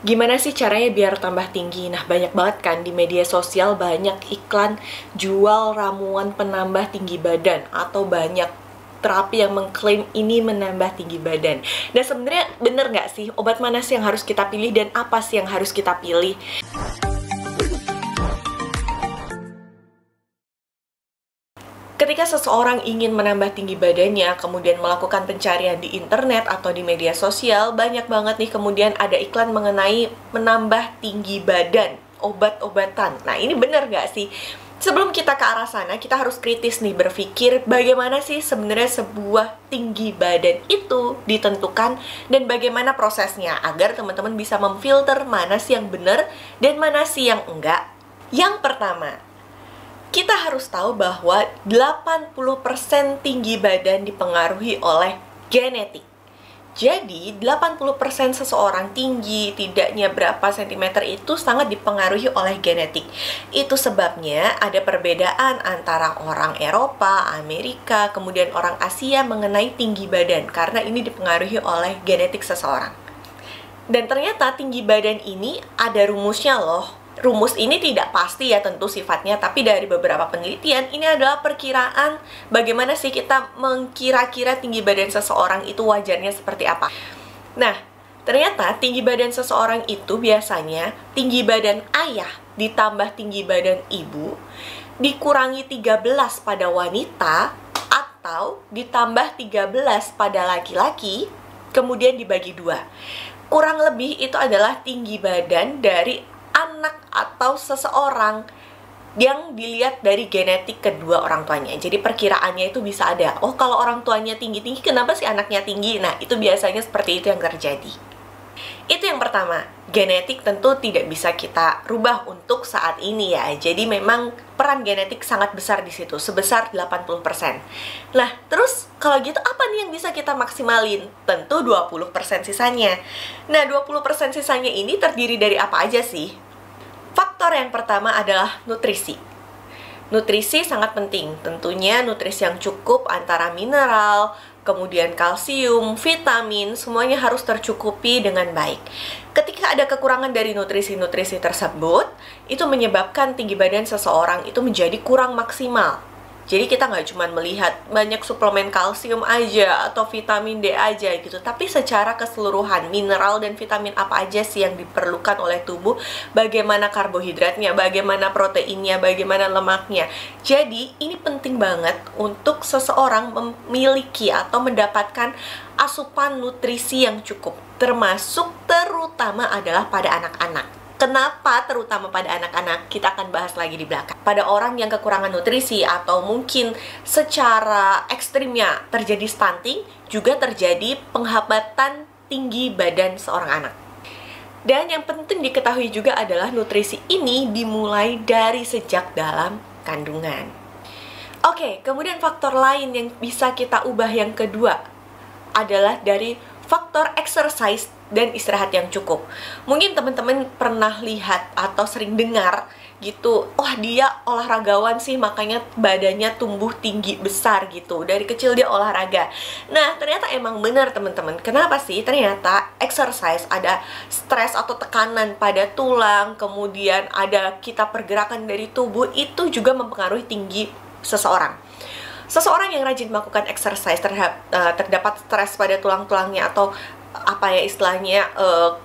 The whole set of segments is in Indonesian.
Gimana sih caranya biar tambah tinggi? Nah, banyak banget kan di media sosial, banyak iklan jual ramuan penambah tinggi badan, atau banyak terapi yang mengklaim ini menambah tinggi badan. Dan sebenarnya bener nggak sih, obat mana sih yang harus kita pilih dan apa sih yang harus kita pilih? Ketika seseorang ingin menambah tinggi badannya, kemudian melakukan pencarian di internet atau di media sosial, banyak banget nih kemudian ada iklan mengenai menambah tinggi badan, obat-obatan. Nah, ini bener nggak sih? Sebelum kita ke arah sana, kita harus kritis nih berpikir bagaimana sih sebenarnya sebuah tinggi badan itu ditentukan dan bagaimana prosesnya agar teman-teman bisa memfilter mana sih yang benar dan mana sih yang enggak. Yang pertama, kita harus tahu bahwa 80% tinggi badan dipengaruhi oleh genetik. Jadi, 80% seseorang tinggi, tidaknya berapa sentimeter itu sangat dipengaruhi oleh genetik. Itu sebabnya ada perbedaan antara orang Eropa, Amerika, kemudian orang Asia mengenai tinggi badan, karena ini dipengaruhi oleh genetik seseorang. Dan ternyata tinggi badan ini ada rumusnya loh. Rumus ini tidak pasti ya tentu sifatnya, tapi dari beberapa penelitian ini adalah perkiraan bagaimana sih kita mengkira-kira tinggi badan seseorang itu wajarnya seperti apa. Nah, ternyata tinggi badan seseorang itu biasanya tinggi badan ayah ditambah tinggi badan ibu dikurangi 13 pada wanita atau ditambah 13 pada laki-laki kemudian dibagi 2. Kurang lebih itu adalah tinggi badan dari anak atau seseorang yang dilihat dari genetik kedua orang tuanya. Jadi perkiraannya itu bisa ada, oh kalau orang tuanya tinggi-tinggi, kenapa sih anaknya tinggi? Nah, itu biasanya seperti itu yang terjadi. Itu yang pertama, genetik tentu tidak bisa kita rubah untuk saat ini ya. Jadi memang peran genetik sangat besar di situ, sebesar 80%. Nah, terus kalau gitu apa nih yang bisa kita maksimalin? Tentu 20% sisanya. Nah, 20% sisanya ini terdiri dari apa aja sih? Faktor yang pertama adalah nutrisi. Nutrisi sangat penting, tentunya nutrisi yang cukup antara mineral, kemudian kalsium, vitamin, semuanya harus tercukupi dengan baik. Ketika ada kekurangan dari nutrisi-nutrisi tersebut, itu menyebabkan tinggi badan seseorang itu menjadi kurang maksimal. Jadi kita nggak cuma melihat banyak suplemen kalsium aja atau vitamin D aja gitu, tapi secara keseluruhan mineral dan vitamin apa aja sih yang diperlukan oleh tubuh, bagaimana karbohidratnya, bagaimana proteinnya, bagaimana lemaknya. Jadi ini penting banget untuk seseorang memiliki atau mendapatkan asupan nutrisi yang cukup, termasuk terutama adalah pada anak-anak. Kenapa terutama pada anak-anak? Kita akan bahas lagi di belakang. Pada orang yang kekurangan nutrisi atau mungkin secara ekstrimnya terjadi stunting, juga terjadi penghambatan tinggi badan seorang anak. Dan yang penting diketahui juga adalah nutrisi ini dimulai dari sejak dalam kandungan. Oke, kemudian faktor lain yang bisa kita ubah yang kedua adalah dari faktor exercise dan istirahat yang cukup. Mungkin teman-teman pernah lihat atau sering dengar gitu, wah dia olahragawan sih makanya badannya tumbuh tinggi besar gitu, dari kecil dia olahraga. Nah, ternyata emang benar teman-teman. Kenapa sih? Ternyata exercise ada stres atau tekanan pada tulang, kemudian ada kita pergerakan dari tubuh, itu juga mempengaruhi tinggi seseorang. Seseorang yang rajin melakukan exercise terdapat stres pada tulang-tulangnya atau apa ya istilahnya,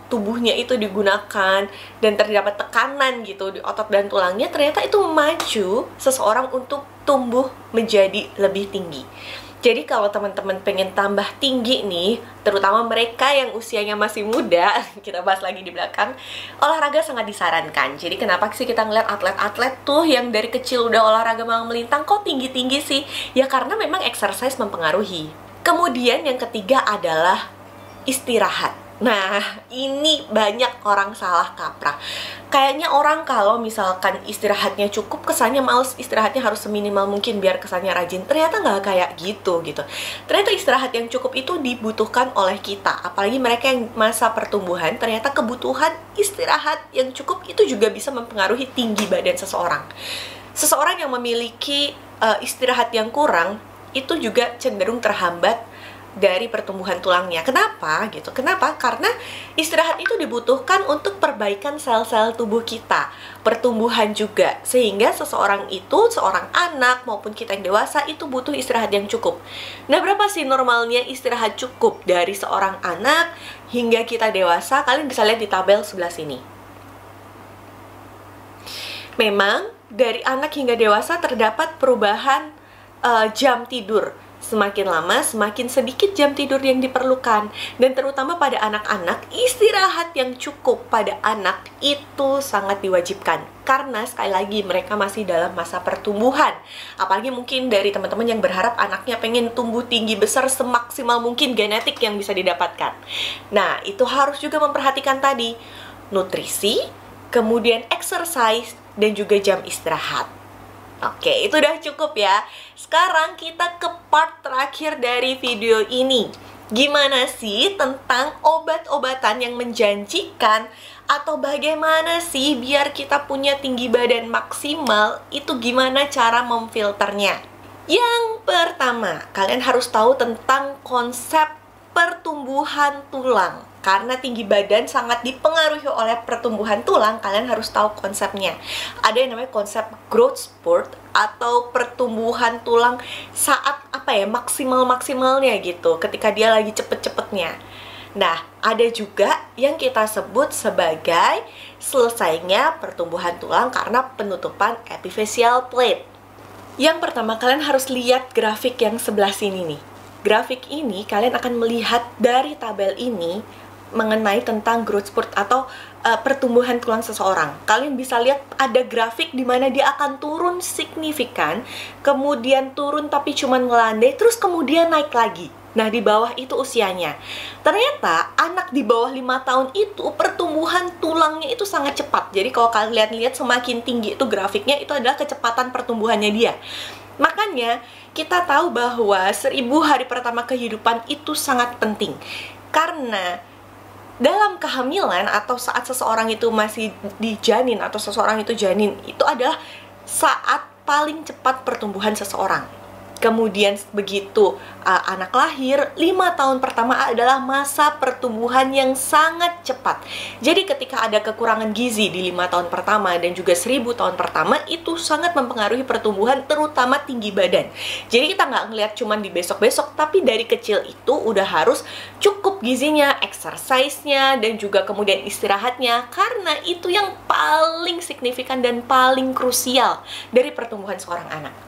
tubuhnya itu digunakan dan terdapat tekanan gitu di otot dan tulangnya, ternyata itu memacu seseorang untuk tumbuh menjadi lebih tinggi. Jadi kalau teman-teman pengen tambah tinggi nih, terutama mereka yang usianya masih muda, kita bahas lagi di belakang, olahraga sangat disarankan. Jadi kenapa sih kita ngeliat atlet-atlet tuh yang dari kecil udah olahraga malang melintang, kok tinggi-tinggi sih? Ya karena memang exercise mempengaruhi. Kemudian yang ketiga adalah istirahat. Nah, ini banyak orang salah kaprah. Kayaknya orang kalau misalkan istirahatnya cukup, kesannya males, istirahatnya harus seminimal mungkin biar kesannya rajin. Ternyata nggak kayak gitu. Ternyata istirahat yang cukup itu dibutuhkan oleh kita. Apalagi mereka yang masa pertumbuhan, ternyata kebutuhan istirahat yang cukup itu juga bisa mempengaruhi tinggi badan seseorang. Seseorang yang memiliki istirahat yang kurang, itu juga cenderung terhambat dari pertumbuhan tulangnya. Kenapa gitu? Kenapa? Karena istirahat itu dibutuhkan untuk perbaikan sel-sel tubuh kita, pertumbuhan juga. Sehingga seseorang itu, seorang anak maupun kita yang dewasa itu butuh istirahat yang cukup. Nah, berapa sih normalnya istirahat cukup dari seorang anak hingga kita dewasa? Kalian bisa lihat di tabel sebelah sini. Memang dari anak hingga dewasa terdapat perubahan jam tidur. Semakin lama, semakin sedikit jam tidur yang diperlukan. Dan terutama pada anak-anak, istirahat yang cukup pada anak itu sangat diwajibkan. Karena sekali lagi, mereka masih dalam masa pertumbuhan. Apalagi mungkin dari teman-teman yang berharap anaknya pengen tumbuh tinggi besar semaksimal mungkin genetik yang bisa didapatkan. Nah, itu harus juga memperhatikan tadi nutrisi, kemudian exercise, dan juga jam istirahat. Oke, itu udah cukup ya. Sekarang kita ke part terakhir dari video ini. Gimana sih tentang obat-obatan yang menjanjikan, atau bagaimana sih biar kita punya tinggi badan maksimal? Itu gimana cara memfilternya? Yang pertama, kalian harus tahu tentang konsep pertumbuhan tulang. Karena tinggi badan sangat dipengaruhi oleh pertumbuhan tulang, kalian harus tahu konsepnya. Ada yang namanya konsep growth spurt atau pertumbuhan tulang saat maksimalnya gitu, ketika dia lagi cepet-cepetnya. Nah, ada juga yang kita sebut sebagai selesainya pertumbuhan tulang karena penutupan epiphyseal plate. Yang pertama, kalian harus lihat grafik yang sebelah sini nih. Grafik ini kalian akan melihat dari tabel ini mengenai tentang growth spurt atau pertumbuhan tulang seseorang. Kalian bisa lihat ada grafik di mana dia akan turun signifikan, kemudian turun tapi cuman ngelandai, terus kemudian naik lagi. Nah, di bawah itu usianya. Ternyata anak di bawah 5 tahun itu pertumbuhan tulangnya itu sangat cepat. Jadi kalau kalian lihat semakin tinggi itu grafiknya, itu adalah kecepatan pertumbuhannya dia. Makanya kita tahu bahwa 1000 hari pertama kehidupan itu sangat penting. Karena dalam kehamilan atau saat seseorang itu masih dijanin atau seseorang itu janin, itu adalah saat paling cepat pertumbuhan seseorang. Kemudian begitu anak lahir, 5 tahun pertama adalah masa pertumbuhan yang sangat cepat. Jadi ketika ada kekurangan gizi di 5 tahun pertama dan juga 1000 tahun pertama, itu sangat mempengaruhi pertumbuhan, terutama tinggi badan. Jadi kita nggak ngeliat cuman di besok-besok, tapi dari kecil itu udah harus cukup gizinya, exercise-nya, dan juga kemudian istirahatnya, karena itu yang paling signifikan dan paling krusial dari pertumbuhan seorang anak.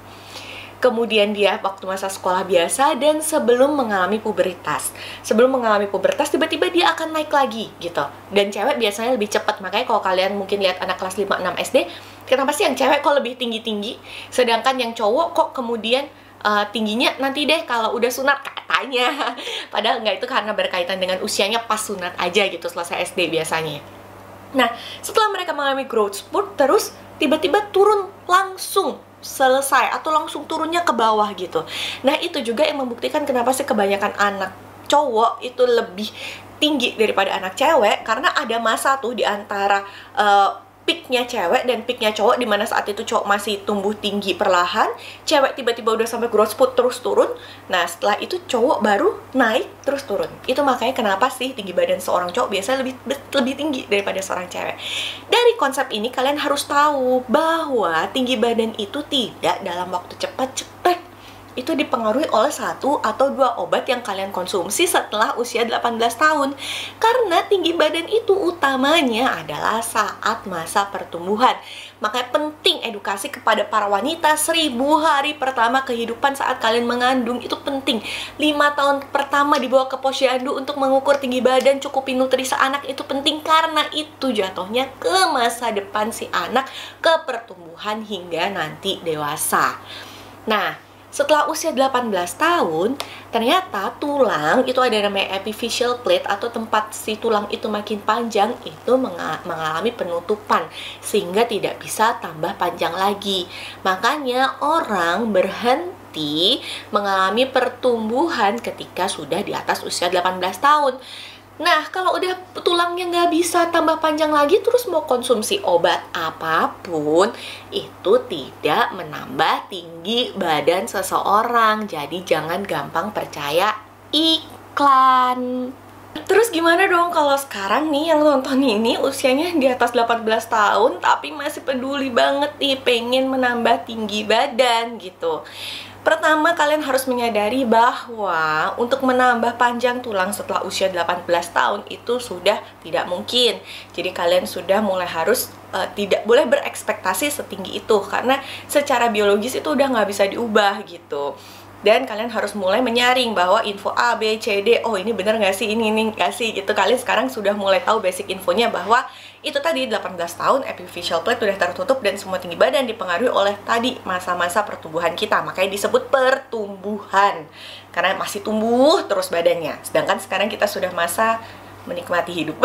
Kemudian dia waktu masa sekolah biasa dan sebelum mengalami pubertas. Sebelum mengalami pubertas, tiba-tiba dia akan naik lagi gitu. Dan cewek biasanya lebih cepat. Makanya kalau kalian mungkin lihat anak kelas 5-6 SD, kenapa sih yang cewek kok lebih tinggi-tinggi, sedangkan yang cowok kok kemudian tingginya nanti deh kalau udah sunat katanya. Padahal nggak, itu karena berkaitan dengan usianya pas sunat aja gitu, selesai SD biasanya. Nah, setelah mereka mengalami growth spurt, terus tiba-tiba turun langsung selesai atau langsung turunnya ke bawah gitu. Nah, itu juga yang membuktikan kenapa sih kebanyakan anak cowok itu lebih tinggi daripada anak cewek, karena ada masa tuh di antara peaknya cewek dan peaknya cowok, dimana saat itu cowok masih tumbuh tinggi perlahan, cewek tiba-tiba udah sampai growth spurt terus turun. Nah, setelah itu cowok baru naik terus turun. Itu makanya kenapa sih tinggi badan seorang cowok biasanya lebih tinggi daripada seorang cewek. Dari konsep ini kalian harus tahu bahwa tinggi badan itu tidak dalam waktu cepat cetek. Itu dipengaruhi oleh 1 atau 2 obat yang kalian konsumsi setelah usia 18 tahun. Karena tinggi badan itu utamanya adalah saat masa pertumbuhan. Makanya penting edukasi kepada para wanita 1000 hari pertama kehidupan saat kalian mengandung, itu penting. 5 tahun pertama dibawa ke posyandu untuk mengukur tinggi badan, cukupin nutrisi anak, itu penting karena itu jatuhnya ke masa depan si anak, ke pertumbuhan hingga nanti dewasa. Nah, setelah usia 18 tahun, ternyata tulang itu ada namanya epiphyseal plate atau tempat si tulang itu makin panjang, itu mengalami penutupan sehingga tidak bisa tambah panjang lagi. Makanya orang berhenti mengalami pertumbuhan ketika sudah di atas usia 18 tahun. Nah, kalau udah tulangnya nggak bisa tambah panjang lagi, terus mau konsumsi obat apapun, itu tidak menambah tinggi badan seseorang. Jadi jangan gampang percaya iklan. Terus gimana dong kalau sekarang nih yang nonton ini usianya di atas 18 tahun tapi masih peduli banget nih pengen menambah tinggi badan gitu. Pertama, kalian harus menyadari bahwa untuk menambah panjang tulang setelah usia 18 tahun itu sudah tidak mungkin. Jadi kalian sudah mulai harus tidak boleh berekspektasi setinggi itu karena secara biologis itu udah nggak bisa diubah gitu. Dan kalian harus mulai menyaring bahwa info A, B, C, D, oh ini bener nggak sih, ini nggak sih gitu. Kalian sekarang sudah mulai tahu basic infonya bahwa itu tadi 18 tahun epiphyseal plate sudah tertutup dan semua tinggi badan dipengaruhi oleh tadi masa-masa pertumbuhan kita. Makanya disebut pertumbuhan karena masih tumbuh terus badannya. Sedangkan sekarang kita sudah masa menikmati hidup.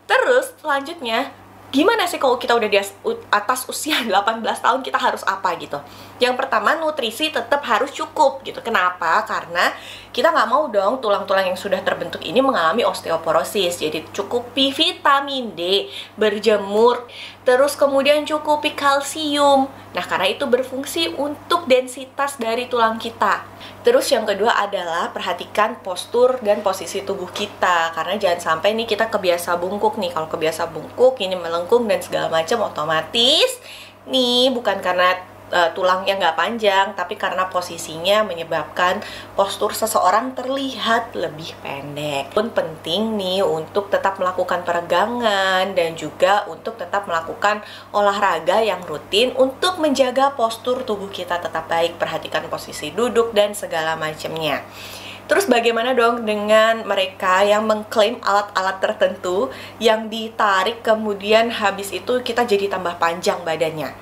Terus selanjutnya, gimana sih kalau kita udah di atas usia 18 tahun kita harus apa gitu? Yang pertama, nutrisi tetap harus cukup gitu. Kenapa? Karena kita nggak mau dong tulang-tulang yang sudah terbentuk ini mengalami osteoporosis. Jadi cukupi vitamin D, berjemur, terus kemudian cukupi kalsium. Nah, karena itu berfungsi untuk densitas dari tulang kita. Terus yang kedua adalah perhatikan postur dan posisi tubuh kita. Karena jangan sampai nih kita kebiasa bungkuk nih. Kalau kebiasa bungkuk, ini melengkung dan segala macam, otomatis nih bukan karena tulangnya nggak panjang, tapi karena posisinya menyebabkan postur seseorang terlihat lebih pendek. Pun penting nih untuk tetap melakukan peregangan dan juga untuk tetap melakukan olahraga yang rutin untuk menjaga postur tubuh kita tetap baik. Perhatikan posisi duduk dan segala macamnya. Terus bagaimana dong dengan mereka yang mengklaim alat-alat tertentu yang ditarik kemudian habis itu kita jadi tambah panjang badannya?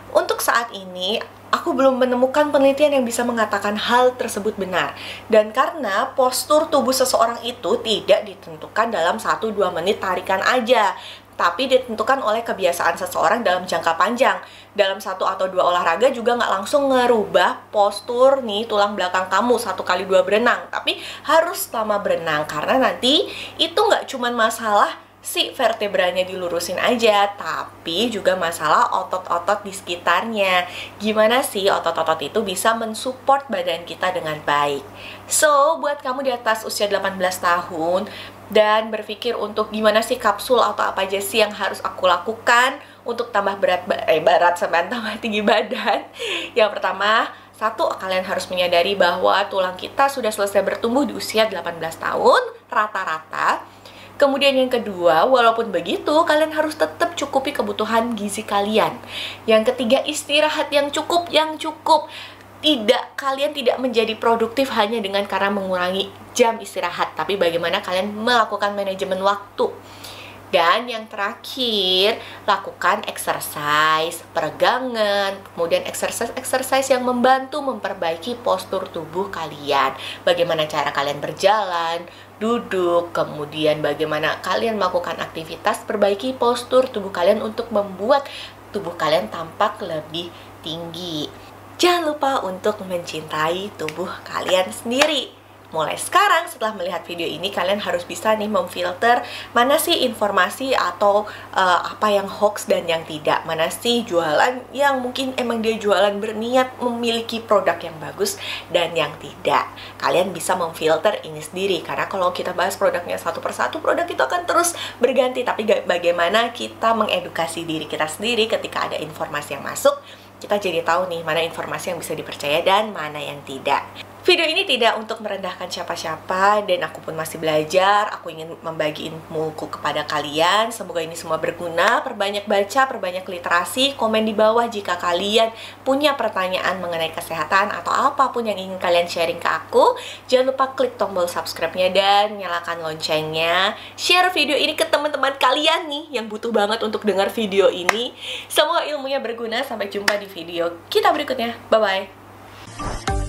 Untuk saat ini, aku belum menemukan penelitian yang bisa mengatakan hal tersebut benar. Dan karena postur tubuh seseorang itu tidak ditentukan dalam 1-2 menit tarikan aja, tapi ditentukan oleh kebiasaan seseorang dalam jangka panjang. Dalam 1 atau 2 olahraga juga nggak langsung ngerubah postur nih tulang belakang kamu 1 kali 2 berenang. Tapi harus lama berenang, karena nanti itu nggak cuma masalah si vertebranya dilurusin aja, tapi juga masalah otot-otot di sekitarnya. Gimana sih otot-otot itu bisa mensupport badan kita dengan baik? So, buat kamu di atas usia 18 tahun dan berpikir untuk gimana sih kapsul atau apa aja sih yang harus aku lakukan untuk tambah berat sampai tambah tinggi badan. Yang pertama, 1, kalian harus menyadari bahwa tulang kita sudah selesai bertumbuh di usia 18 tahun rata-rata. Kemudian yang kedua, walaupun begitu, kalian harus tetap cukupi kebutuhan gizi kalian. Yang ketiga, istirahat yang cukup. Kalian tidak menjadi produktif hanya dengan karena mengurangi jam istirahat, tapi bagaimana kalian melakukan manajemen waktu. Dan yang terakhir, lakukan exercise, peregangan, kemudian exercise yang membantu memperbaiki postur tubuh kalian. Bagaimana cara kalian berjalan, duduk, kemudian bagaimana kalian melakukan aktivitas, perbaiki postur tubuh kalian untuk membuat tubuh kalian tampak lebih tinggi. Jangan lupa untuk mencintai tubuh kalian sendiri. Mulai sekarang setelah melihat video ini, kalian harus bisa nih memfilter mana sih informasi atau apa yang hoax dan yang tidak. Mana sih jualan yang mungkin emang dia jualan berniat memiliki produk yang bagus dan yang tidak. Kalian bisa memfilter ini sendiri, karena kalau kita bahas produknya satu persatu, produk itu akan terus berganti. Tapi bagaimana kita mengedukasi diri kita sendiri ketika ada informasi yang masuk, kita jadi tahu nih mana informasi yang bisa dipercaya dan mana yang tidak. Video ini tidak untuk merendahkan siapa-siapa, dan aku pun masih belajar. Aku ingin membagi ilmuku kepada kalian. Semoga ini semua berguna. Perbanyak baca, perbanyak literasi. Komen di bawah jika kalian punya pertanyaan mengenai kesehatan atau apapun yang ingin kalian sharing ke aku. Jangan lupa klik tombol subscribe-nya dan nyalakan loncengnya. Share video ini ke teman-teman kalian nih yang butuh banget untuk dengar video ini. Semoga ilmunya berguna. Sampai jumpa di video kita berikutnya. Bye-bye.